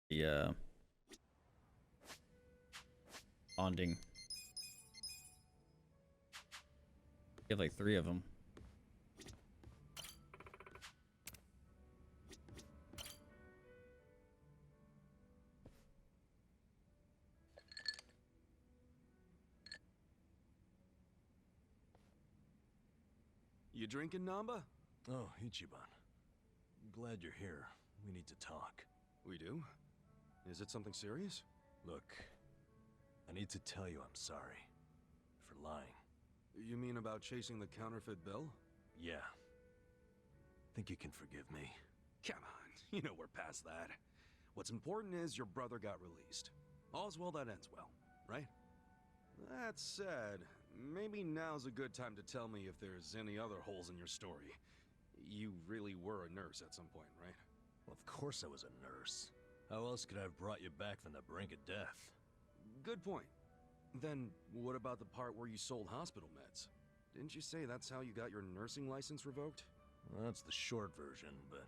The bonding. You have like 3 of them. You drinking, Namba? Oh, Ichiban. Glad you're here. We need to talk. We do? Is it something serious? Look, I need to tell you I'm sorry. For lying. You mean about chasing the counterfeit bill? Yeah. Think you can forgive me? Come on, you know we're past that. What's important is your brother got released. All's well that ends well, right? That said, maybe now's a good time to tell me if there's any other holes in your story. You really were a nurse at some point, right? Well, of course I was a nurse. How else could I have brought you back from the brink of death? Good point. Then, what about the part where you sold hospital meds? Didn't you say that's how you got your nursing license revoked? Well, that's the short version, but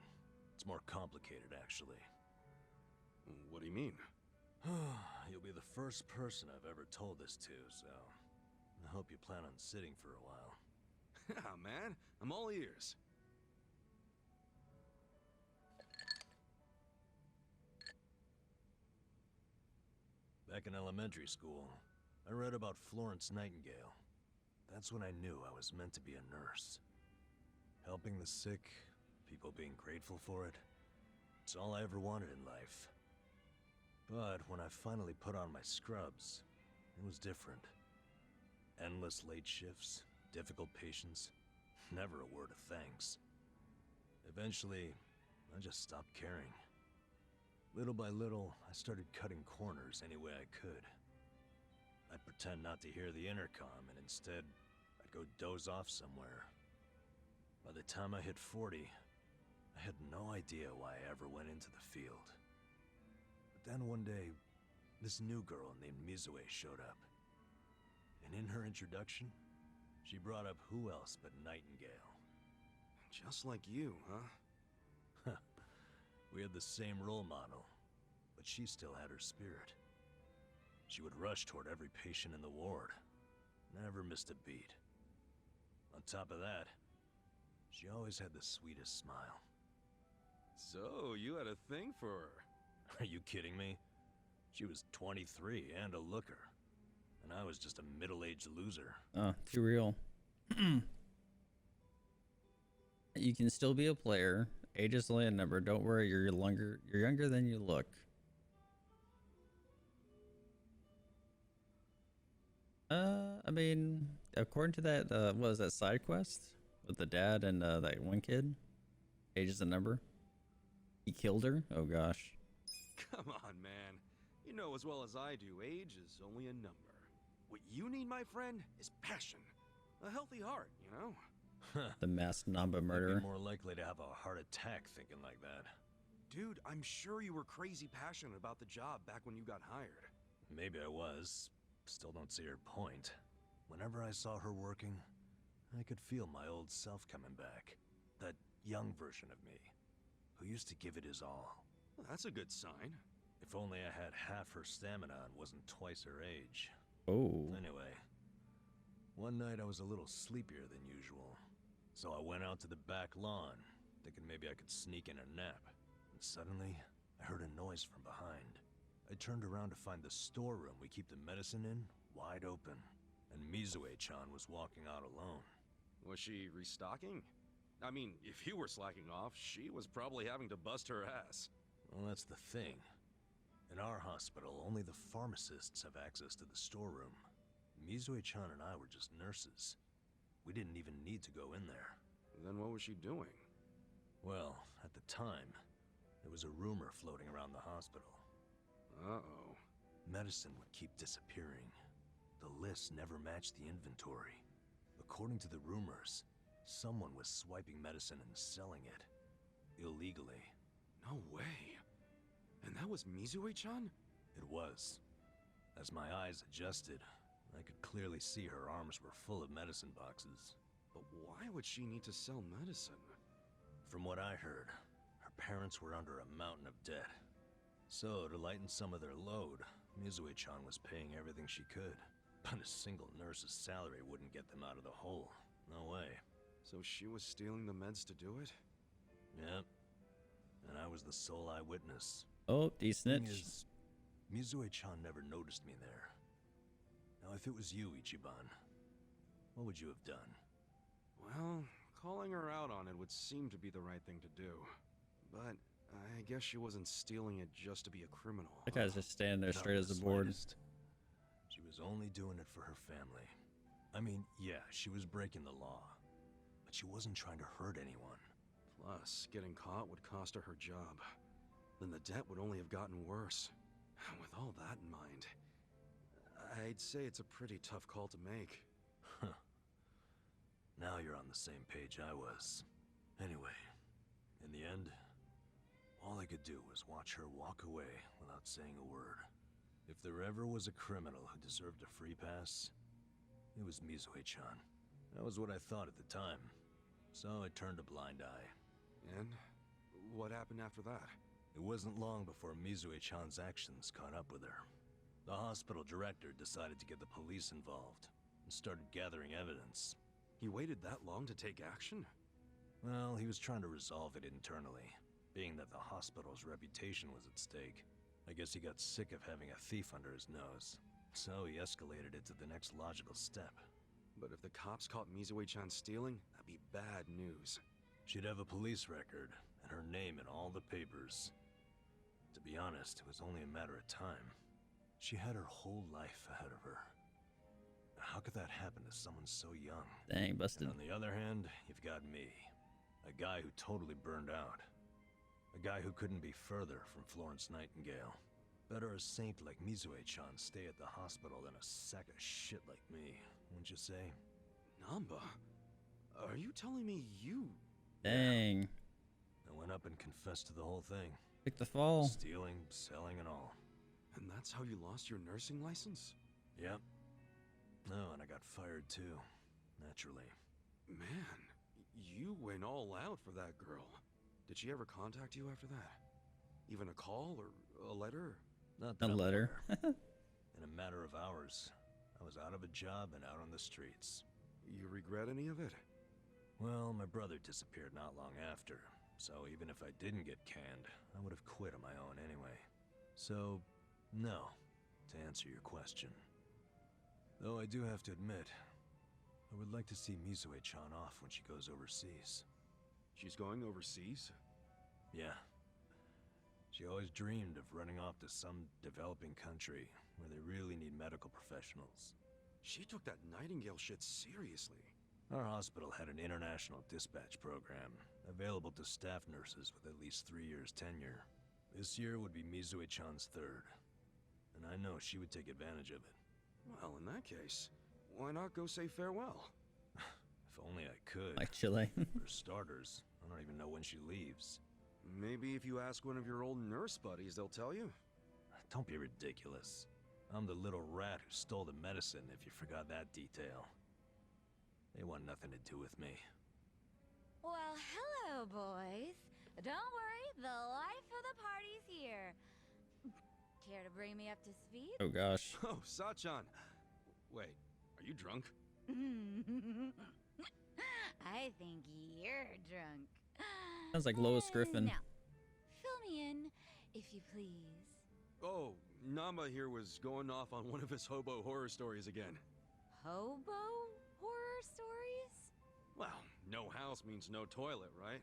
it's more complicated, actually. What do you mean? You'll be the first person I've ever told this to, so I hope you plan on sitting for a while. Yeah, man, I'm all ears. Back in elementary school, I read about Florence Nightingale. That's when I knew I was meant to be a nurse. Helping the sick, people being grateful for it, it's all I ever wanted in life. But when I finally put on my scrubs, it was different. Endless late shifts, difficult patients, never a word of thanks. Eventually, I just stopped caring. Little by little, I started cutting corners any way I could. I'd pretend not to hear the intercom, and instead, I'd go doze off somewhere. By the time I hit 40, I had no idea why I ever went into the field. But then one day, this new girl named Mizue showed up. And in her introduction, she brought up who else but Nightingale. Just like you, huh? We had the same role model, but she still had her spirit. She would rush toward every patient in the ward, never missed a beat. On top of that, she always had the sweetest smile. So, you had a thing for her. Are you kidding me? She was 23 and a looker, and I was just a middle-aged loser. Oh, too real. You can still be a player. Age is only a number. Don't worry, you're younger than you look. I mean, according to that, what was that side quest with the dad and that one kid? Age is a number. He killed her. Oh gosh. Come on, man. You know as well as I do, age is only a number. What you need, my friend, is passion. A healthy heart, you know? The masked Namba I'd murderer. be more likely to have a heart attack thinking like that. Dude, I'm sure you were crazy passionate about the job back when you got hired. Maybe I was. Still don't see her point. Whenever I saw her working, I could feel my old self coming back. That young version of me, who used to give it his all. Well, that's a good sign. If only I had half her stamina and wasn't twice her age. Oh. Anyway, one night I was a little sleepier than usual. So I went out to the back lawn, thinking maybe I could sneak in a nap. And suddenly, I heard a noise from behind. I turned around to find the storeroom we keep the medicine in wide open, and Mizue-chan was walking out alone. Was she restocking? I mean, if you were slacking off, she was probably having to bust her ass. Well, that's the thing. In our hospital, only the pharmacists have access to the storeroom. Mizue-chan and I were just nurses. We didn't even need to go in there. Then what was she doing? Well, at the time, there was a rumor floating around the hospital. Uh-oh. Medicine would keep disappearing. The list never matched the inventory. According to the rumors, someone was swiping medicine and selling it. Illegally. No way. And that was Mizue-chan? It was. As my eyes adjusted, I could clearly see her arms were full of medicine boxes. But why would she need to sell medicine? From what I heard, her parents were under a mountain of debt. So, to lighten some of their load, Mizue-chan was paying everything she could. But a single nurse's salary wouldn't get them out of the hole. No way. So she was stealing the meds to do it? Yep. And I was the sole eyewitness. Oh, he Thing snitched. is, Mizue-chan never noticed me there. Now, if it was you, Ichiban, what would you have done? Well, calling her out on it would seem to be the right thing to do. But I guess she wasn't stealing it just to be a criminal. That guy's just standing there Not straight as the a board. slightest. She was only doing it for her family. I mean, yeah, she was breaking the law. But she wasn't trying to hurt anyone. Plus, getting caught would cost her her job. Then the debt would only have gotten worse. With all that in mind, I'd say it's a pretty tough call to make. Huh. Now you're on the same page I was. Anyway, in the end, all I could do was watch her walk away without saying a word. If there ever was a criminal who deserved a free pass, it was Mizue-chan. That was what I thought at the time. So I turned a blind eye. And what happened after that? It wasn't long before Mizue-chan's actions caught up with her. The hospital director decided to get the police involved and started gathering evidence. He waited that long to take action? Well, he was trying to resolve it internally, being that the hospital's reputation was at stake. I guess he got sick of having a thief under his nose, so he escalated it to the next logical step. But if the cops caught Mizue-chan stealing, that'd be bad news. She'd have a police record, and her name in all the papers. To be honest, it was only a matter of time. She had her whole life ahead of her. How could that happen to someone so young? Dang, busted. And on the other hand, you've got me. A guy who totally burned out. A guy who couldn't be further from Florence Nightingale. Better a saint like Mizue-chan stay at the hospital than a sack of shit like me, wouldn't you say? Namba? Are you telling me you... Dang. I went up and confessed to the whole thing. Pick the fall. Stealing, selling, and all. And that's how you lost your nursing license? Yep. No, and I got fired too. Naturally. Man, you went all out for that girl. Did she ever contact you after that? Even a call or a letter? Not A that I'm letter. aware. In a matter of hours, I was out of a job and out on the streets. You regret any of it? Well, my brother disappeared not long after, so even if I didn't get canned, I would have quit on my own anyway. So, no, to answer your question. Though I do have to admit, I would like to see Mizue-chan off when she goes overseas. She's going overseas? Yeah. She always dreamed of running off to some developing country where they really need medical professionals. She took that Nightingale shit seriously. Our hospital had an international dispatch program, available to staff nurses with at least 3 years tenure. This year would be Mizue-chan's third, and I know she would take advantage of it. Well, in that case, why not go say farewell? If only I could. Like Chile. For starters, I don't even know when she leaves. Maybe if you ask one of your old nurse buddies, they'll tell you. Don't be ridiculous. I'm the little rat who stole the medicine, if you forgot that detail. They want nothing to do with me. Well, hello, boys. Don't worry, the life of the party's here. Care to bring me up to speed? Oh gosh. Oh, Sachan. Wait, are you drunk? I think you're drunk. Sounds like Lois Griffin. Now, fill me in, if you please. Oh, Namba here was going off on one of his hobo horror stories again. Hobo horror stories? Well, no house means no toilet, right?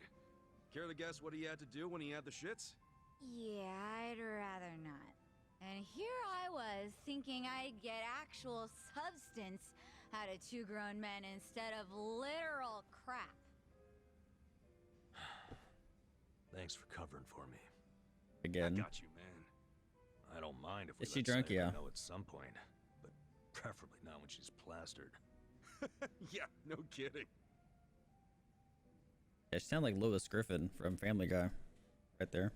Care to guess what he had to do when he had the shits? Yeah, I'd rather not. And here I was, thinking I'd get actual substance out of two grown men instead of literal crap. Thanks for covering for me. I Again. got you, man. I don't mind if we Is she let drunk? Sayaka Yeah. know at some point, but preferably not when she's plastered. Yeah, no kidding. Yeah, she sounds like Lois Griffin from Family Guy. Right there.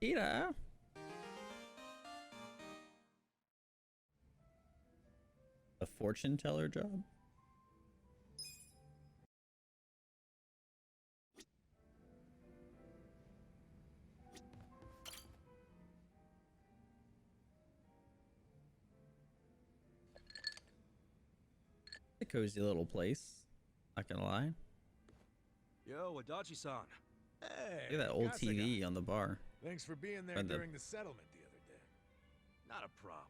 Ida. A fortune teller job? a cozy little place. Not gonna lie. Yo, Adachi-san. Hey, Look at that old Kasa TV guy. on the bar. Thanks for being there And during the settlement the other day. Not a problem.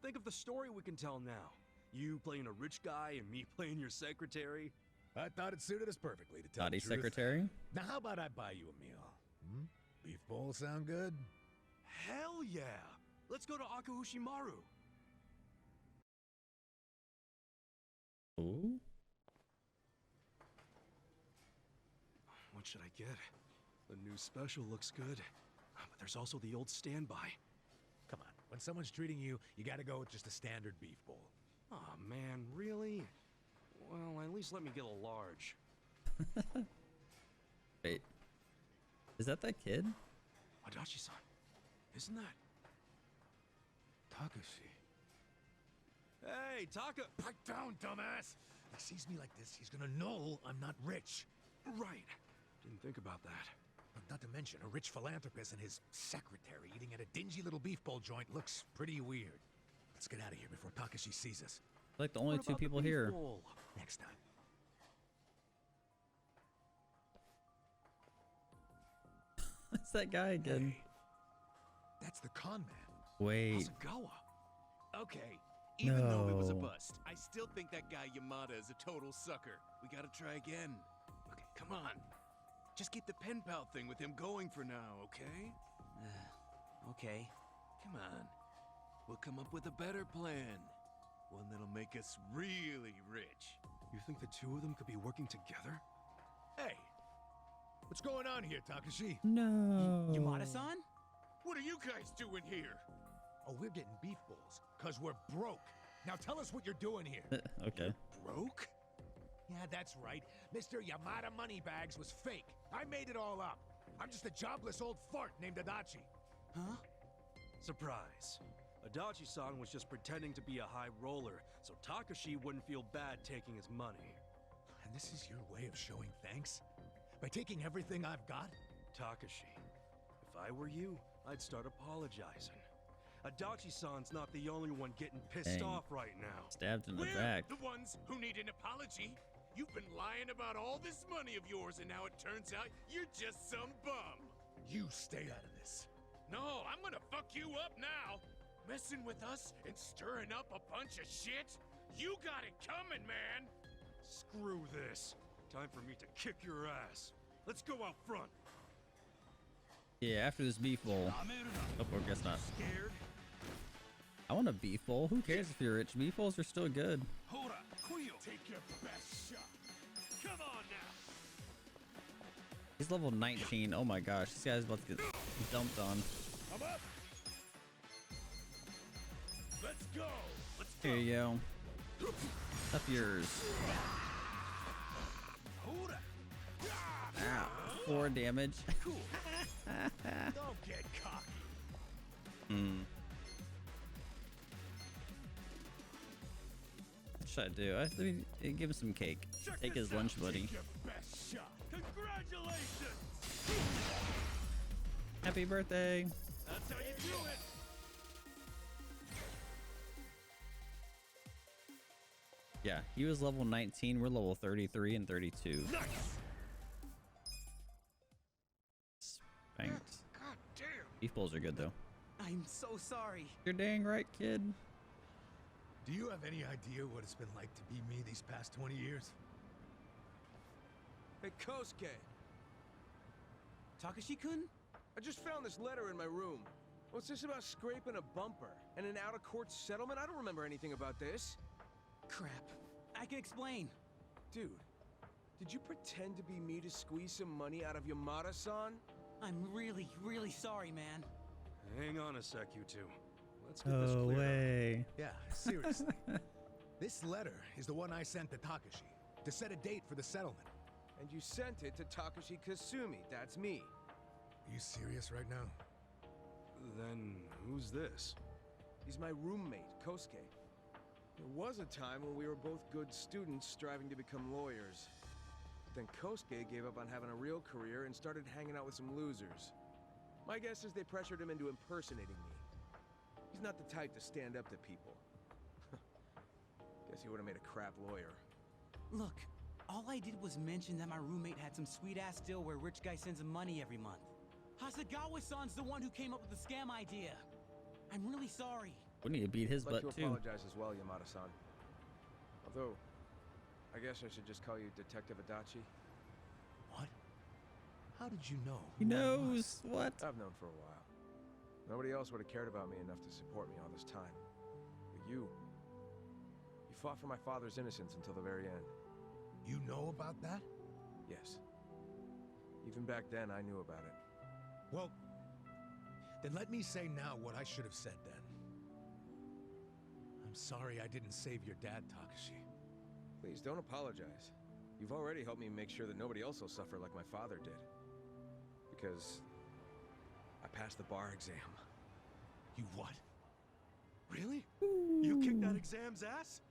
Think of the story we can tell now. You playing a rich guy and me playing your secretary. I thought it suited us perfectly to tell Naughty the truth. secretary. Now, how about I buy you a meal? Hmm? Beef bowl sound good? Hell yeah! Let's go to Akahushimaru. Ooh. What should I get? The new special looks good, but there's also the old standby. Come on, when someone's treating you, you gotta go with just a standard beef bowl. Oh man, really? Well, at least let me get a large. Wait. Is that kid? Adachi-san, isn't that Takashi? Hey, Taka! Pipe down, dumbass! He sees me like this, he's gonna know I'm not rich. Right. Didn't think about that. Not to mention, a rich philanthropist and his secretary eating at a dingy little beef bowl joint looks pretty weird. Let's get out of here before Takashi sees us. Like the only What two about the people beef here. bowl? Next time. It's that guy again. Hey, that's the con man. Wait. Asagawa. Okay, even though it was a No. bust, I still think that guy Yamada is a total sucker. We gotta try again. Okay, come on. Just keep the pen pal thing with him going for now, okay? Okay. Come on. We'll come up with a better plan. One that'll make us really rich. You think the two of them could be working together? Hey, what's going on here, Takashi? No. Yamada-san? What are you guys doing here? Oh, we're getting beef bowls, cause we're broke. Now tell us what you're doing here. Okay. Broke? Yeah, that's right. Mr. Yamada Moneybags was fake. I made it all up. I'm just a jobless old fart named Adachi. Huh? Surprise. Adachi-san was just pretending to be a high roller, so Takashi wouldn't feel bad taking his money. And this is your way of showing thanks? By taking everything I've got? Takashi, if I were you, I'd start apologizing. Adachi-san's not the only one getting pissed Dang. off right now. Stabbed in the We're back. the ones who need an apology. You've been lying about all this money of yours, and now it turns out you're just some bum. You stay out of this. No, I'm gonna fuck you up now. Messing with us and stirring up a bunch of shit? You got it coming, man. Screw this. Time for me to kick your ass. Let's go out front. Yeah, after this beef bowl. Oh, I guess not. Scared? I want a beef bowl. Who cares if you're rich? Beef bowls are still good. Hold up, Kuyo. Take your best shot. Come on now. He's level 19. Oh my gosh, this guy's about to get dumped on. I'm up. Let's go. Let's go. Here you go. Up yours. Hold up. Ow. 4 damage. Cool. Don't get cocky. Hmm. What should I do? Let me give him some cake. Check Take this his lunch out. buddy. Take your best shot. Congratulations. Happy birthday. That's how you do it. Yeah, he was level 19. We're level 33 and 32. Nice. Spanked. God damn. Beef bowls are good though. I'm so sorry. You're dang right, kid. Do you have any idea what it's been like to be me these past 20 years? Hey, Kosuke, Takashi-kun? I just found this letter in my room. What's this about scraping a bumper and an out-of-court settlement? I don't remember anything about this. Crap. I can explain. Dude, did you pretend to be me to squeeze some money out of Yamada-san? I'm really, really sorry, man. Hang on a sec, you two. Let's get this cleared up. way. Yeah, seriously. This letter is the one I sent to Takashi to set a date for the settlement. And you sent it to Takashi Kasumi, that's me. Are you serious right now? Then who's this? He's my roommate, Kosuke. There was a time when we were both good students striving to become lawyers. Then Kosuke gave up on having a real career and started hanging out with some losers. My guess is they pressured him into impersonating me. He's not the type to stand up to people. Guess he would have made a crap lawyer. Look, all I did was mention that my roommate had some sweet-ass deal where a rich guy sends him money every month. Hasegawa-san's the one who came up with the scam idea. I'm really sorry. Wouldn't you beat his I'd like butt to too? apologize as well, Yamada-san. Although, I guess I should just call you Detective Adachi. What? How did you know? He knows what? I've known for a while. Nobody else would have cared about me enough to support me all this time. But you fought for my father's innocence until the very end. You know about that? Yes. Even back then, I knew about it. Well, then let me say now what I should have said then. I'm sorry I didn't save your dad, Takashi. Please, don't apologize. You've already helped me make sure that nobody else will suffer like my father did. Because I passed the bar exam. You what? Really? You kicked that exam's ass?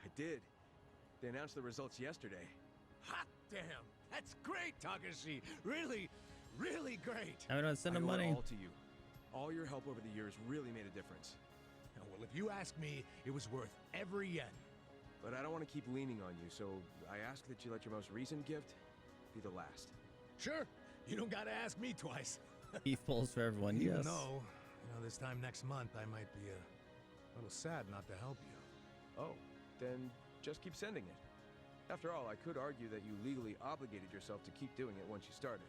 I did. They announced the results yesterday. Hot damn! That's great, Takashi! Really, really great! I don't send I him owe it money. all to you. All your help over the years really made a difference. Now, well, if you ask me, it was worth every yen. But I don't want to keep leaning on you, so I ask that you let your most recent gift be the last. Sure, you don't gotta ask me twice. He falls for everyone. Even Yes. though, this time next month I might be a little sad not to help you. Oh, then just keep sending it. After all, I could argue that you legally obligated yourself to keep doing it once you started.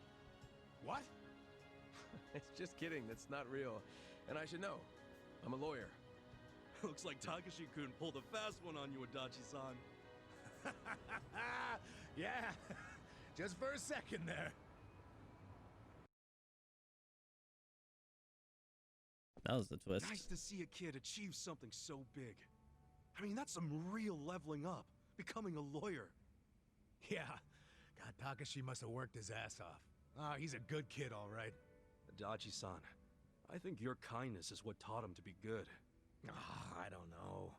What? It's just kidding, that's not real. And I should know. I'm a lawyer. Looks like Takashi couldn't pull the fast one on you, Adachi-san. Yeah, just for a second there. That was the twist. Nice to see a kid achieve something so big. I mean, that's some real leveling up, becoming a lawyer. Yeah, God, Takashi must have worked his ass off. Ah, he's a good kid, all right. Adachi-san, I think your kindness is what taught him to be good. Ah, I don't know.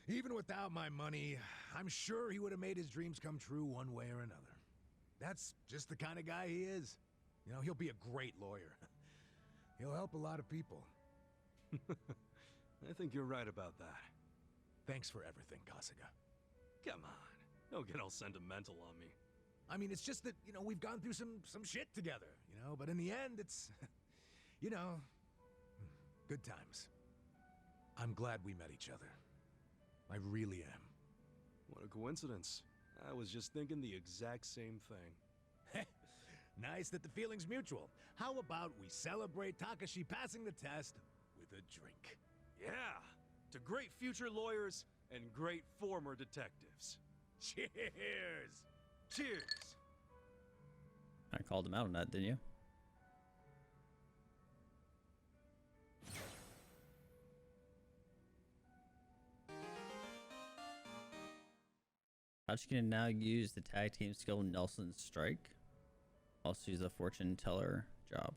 Even without my money, I'm sure he would have made his dreams come true one way or another. That's just the kind of guy he is. He'll be a great lawyer. He'll help a lot of people. I think you're right about that. Thanks for everything, Kasuga. Come on, don't get all sentimental on me. I mean, it's just that, we've gone through some shit together, but in the end, it's, good times. I'm glad we met each other. I really am. What a coincidence. I was just thinking the exact same thing. Nice that the feeling's mutual. How about we celebrate Takashi passing the test with a drink? Yeah, to great future lawyers and great former detectives. Cheers! Cheers! I called him out on that, didn't you? How can now use the tag team skill Nelson's Strike. Also use a fortune teller job.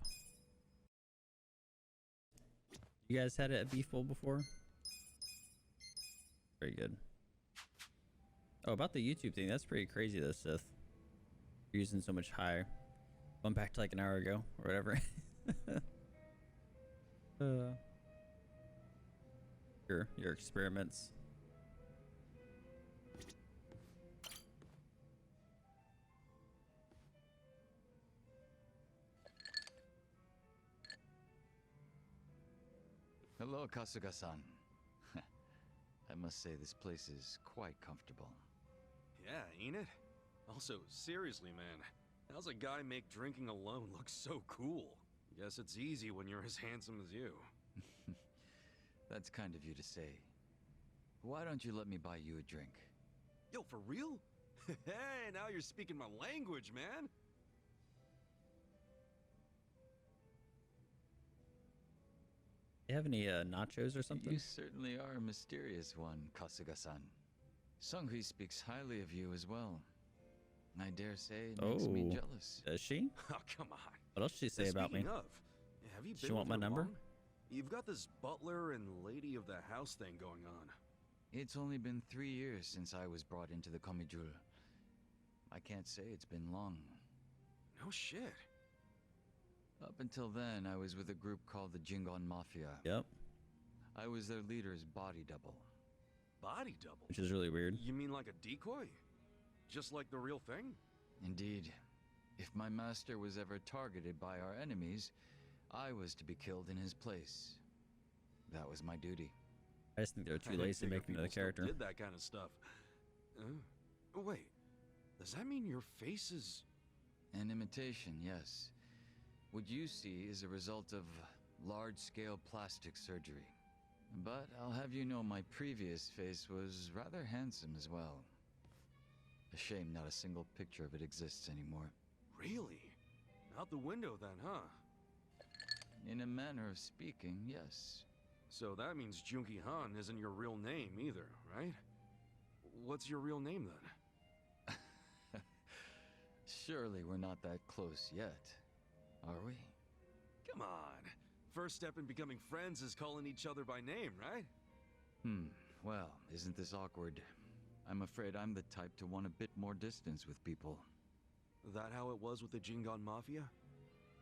You guys had it at B-Full before? Very good. Oh, about the YouTube thing, that's pretty crazy though, Sith. You're using so much high. Went back to like an hour ago or whatever. Your experiments. Hello, Kasuga-san. I must say this place is quite comfortable. Yeah, ain't it? Also, seriously, man, how's a guy make drinking alone look so cool? Guess it's easy when you're as handsome as you. That's kind of you to say. Why don't you let me buy you a drink? Yo, for real? Hey, now you're speaking my language, man. You have any nachos or something? You certainly are a mysterious one, Kasuga-san. Sunghui speaks highly of you as well. I dare say it makes me jealous. Does she? Oh, come on. What else did she say about me? Speaking of, have you She been want with my her number? long? You've got this butler and lady of the house thing going on. It's only been 3 years since I was brought into the Komijul. I can't say it's been long. No shit. Up until then, I was with a group called the Jingon Mafia. Yep. I was their leader's body double. body double? which is really weird. You mean like a decoy? Just like the real thing? Indeed. If my master was ever targeted by our enemies, I was to be killed in his place. That was my duty. I just think they're I too didn't lazy to figure make another people still character. Did that kind of stuff. Wait, does that mean your face is... An imitation, yes. What you see is a result of large-scale plastic surgery. But I'll have you know my previous face was rather handsome as well. A shame not a single picture of it exists anymore. Really? Out the window then, huh? In a manner of speaking, yes. So that means Junki Han isn't your real name either, right? What's your real name then? Surely we're not that close yet, are we? Come on. First step in becoming friends is calling each other by name, right? Well, isn't this awkward? I'm afraid I'm the type to want a bit more distance with people. That how it was with the Jingon Mafia?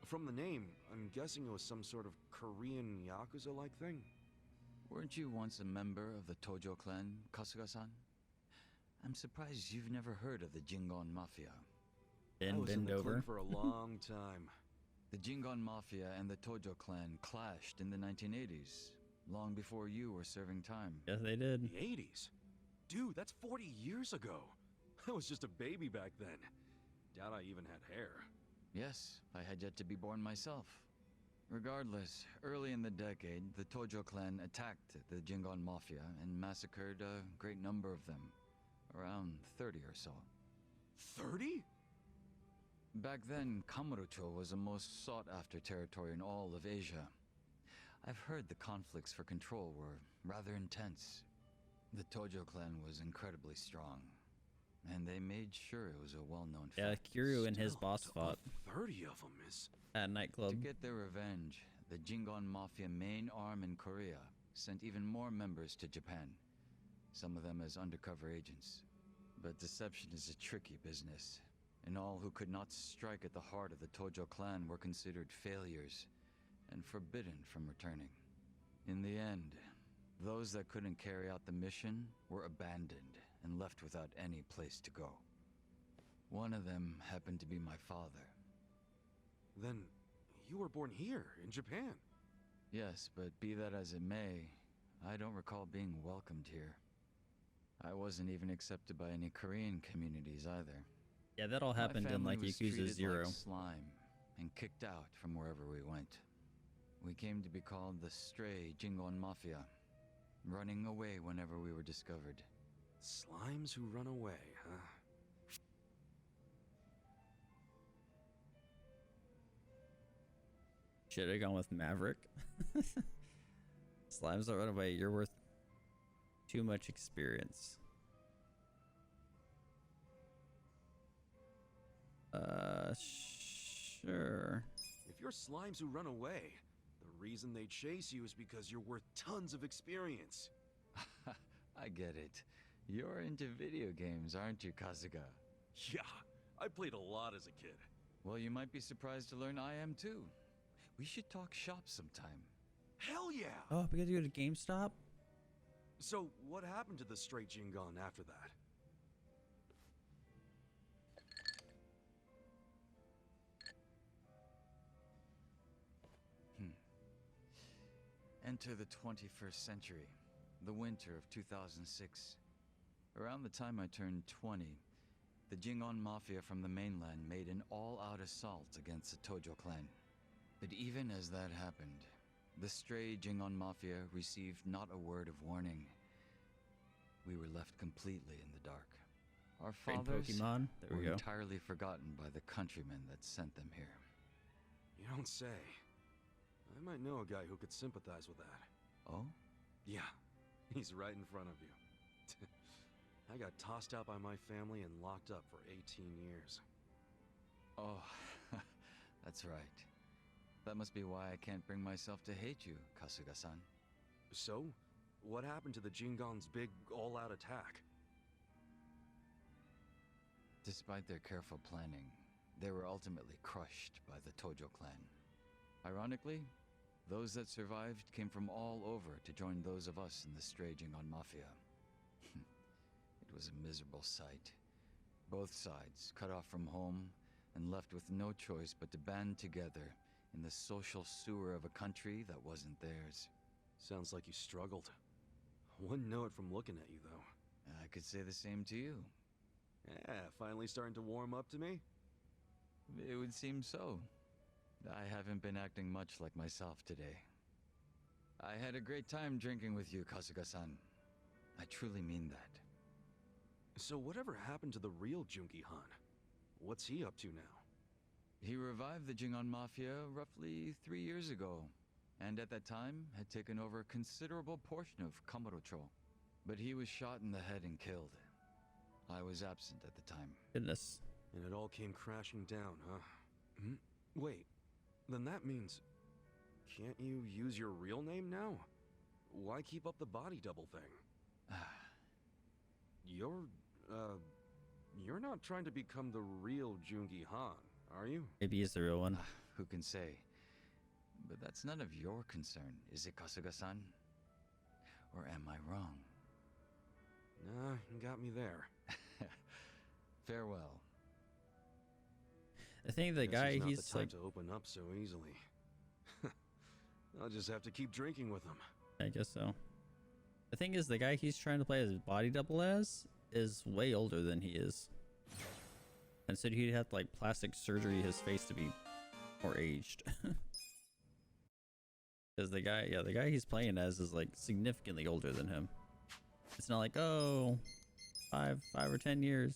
From the name, I'm guessing it was some sort of Korean Yakuza-like thing? Weren't you once a member of the Tojo clan, Kasuga-san? I'm surprised you've never heard of the Jingon Mafia. I was in Bend the over. clan for a long time. The Jingon Mafia and the Tojo clan clashed in the 1980s, long before you were serving time. Yes, they did. The 80s? Dude, that's 40 years ago. I was just a baby back then. Doubt I even had hair. Yes, I had yet to be born myself. Regardless, early in the decade, the Tojo clan attacked the Jingon Mafia and massacred a great number of them. Around 30 or so. 30? Back then, Kamurocho was the most sought-after territory in all of Asia. I've heard the conflicts for control were rather intense. The Tojo clan was incredibly strong, and they made sure it was a well-known Yeah, fact. Kiryu and his Still, boss to fought all 30 of them is... at a To nightclub. get their revenge, the Jingon Mafia main arm in Korea sent even more members to Japan, some of them as undercover agents. But deception is a tricky business, and all who could not strike at the heart of the Tojo clan were considered failures and forbidden from returning. In the end, those that couldn't carry out the mission were abandoned and left without any place to go. One of them happened to be my father. Then you were born here, in Japan. Yes, but be that as it may, I don't recall being welcomed here. I wasn't even accepted by any Korean communities either. Yeah, that all happened My in family like was Yakuza treated 0. like slime and kicked out from wherever we went. We came to be called the Stray Jingon Mafia, running away whenever we were discovered. Slimes who run away, huh? Should have gone with Maverick. Slimes that run away. You're worth too much experience. Sure. If you're slimes who run away, the reason they chase you is because you're worth tons of experience. I get it. You're into video games, aren't you, Kasuga? Yeah, I played a lot as a kid. Well, you might be surprised to learn I am too. We should talk shop sometime. Hell yeah! Oh, we gotta go to GameStop? So, what happened to the straight Jingon after that? Enter the 21st century, the winter of 2006. Around the time I turned 20, the Jingon Mafia from the mainland made an all-out assault against the Tojo clan. But even as that happened, the stray Jingon Mafia received not a word of warning. We were left completely in the dark. Our Great fathers Pokemon. There we were go. entirely forgotten by the countrymen that sent them here. You don't say. I might know a guy who could sympathize with that. Oh? Yeah, he's right in front of you. I got tossed out by my family and locked up for 18 years. Oh, that's right. That must be why I can't bring myself to hate you, Kasuga-san. So, what happened to the Jingon's big all-out attack? Despite their careful planning, they were ultimately crushed by the Tojo clan. Ironically, those that survived came from all over to join those of us in the stray Jingon Mafia. was a miserable sight. Both sides cut off from home and left with no choice but to band together in the social sewer of a country that wasn't theirs. Sounds like you struggled. Wouldn't know it from looking at you, though. I could say the same to you. Yeah, finally starting to warm up to me? It would seem so. I haven't been acting much like myself today. I had a great time drinking with you, Kasuga-san. I truly mean that. So whatever happened to the real Junki Han? What's he up to now? He revived the Jingon Mafia roughly 3 years ago, and at that time had taken over a considerable portion of Kamurocho. But he was shot in the head and killed. I was absent at the time. Goodness. And it all came crashing down, huh? Wait, then that means... Can't you use your real name now? Why keep up the body double thing? You're not trying to become the real Jungi Han, are you? Maybe he's the real one. Who can say? But that's none of your concern, is it, Kasuga-san? Or am I wrong? Nah, you got me there. Farewell. I think the Guess guy, not he's the type like, to open up so easily. I'll just have to keep drinking with him. I guess so. The thing is, the guy he's trying to play his body double as is way older than he is. And so he'd have to like plastic surgery his face to be more aged. Because the guy he's playing as is like significantly older than him. It's not like, oh, 5 or 10 years.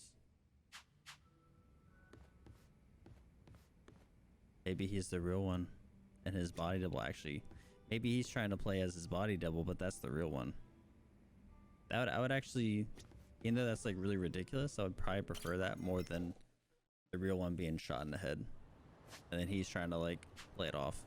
Maybe he's the real one, and his body double actually. Maybe he's trying to play as his body double, but that's the real one. I would actually, even though that's like really ridiculous, I would probably prefer that more than the real one being shot in the head, and then he's trying to like play it off.